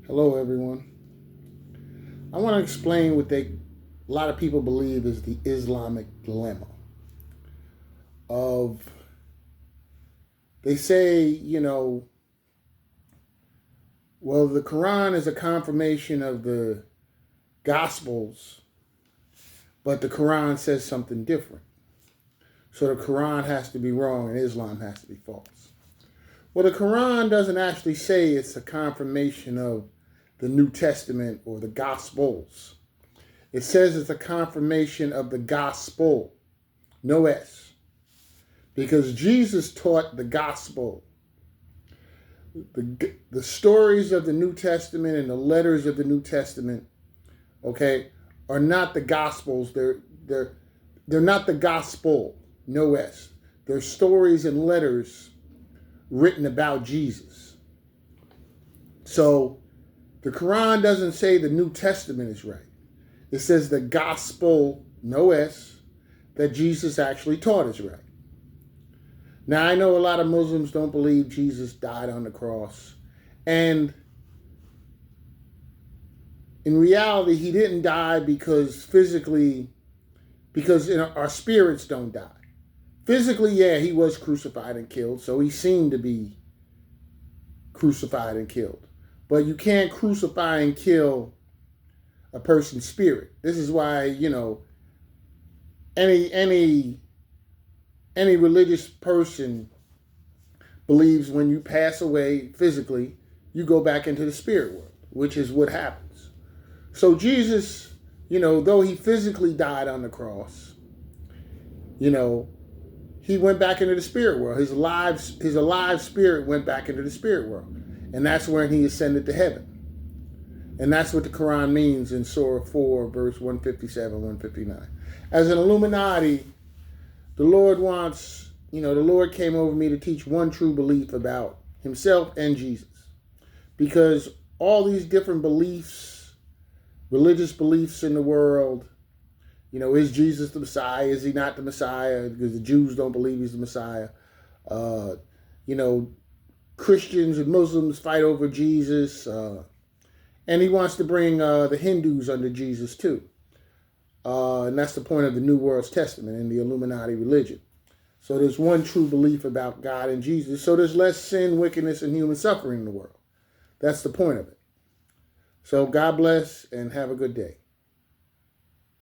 Hello, everyone. I want to explain what a lot of people believe is the Islamic dilemma. Of they say, well, the Quran is a confirmation of the Gospels, but the Quran says something different. So the Quran has to be wrong and Islam has to be false. Well, the Quran doesn't actually say it's a confirmation of the New Testament or the Gospels. It says it's a confirmation of the gospel, no S, because Jesus taught the gospel. The stories of the New Testament and the letters of the New Testament, okay, are not the gospels. They're not the gospel, no S. They're stories and letters written about Jesus. So the Quran doesn't say the New Testament is right. It says the gospel, no S, that Jesus actually taught is right. Now, I know a lot of Muslims don't believe Jesus died on the cross. And in reality, he didn't die because our spirits don't die. Physically, yeah, he was crucified and killed, so he seemed to be crucified and killed. But you can't crucify and kill a person's spirit. This is why, any religious person believes when you pass away physically, you go back into the spirit world, which is what happens. So Jesus, though he physically died on the cross, he went back into the spirit world. His alive spirit went back into the spirit world. And that's when he ascended to heaven. And that's what the Quran means in Surah 4, verse 157, 159. As an Illuminati, the Lord came over me to teach one true belief about himself and Jesus. Because all these different beliefs, religious beliefs in the world, is Jesus the Messiah? Is he not the Messiah? Because the Jews don't believe he's the Messiah. Christians and Muslims fight over Jesus. And he wants to bring the Hindus under Jesus too. And that's the point of the New World's Testament and the Illuminati religion. So there's one true belief about God and Jesus. So there's less sin, wickedness, and human suffering in the world. That's the point of it. So God bless and have a good day.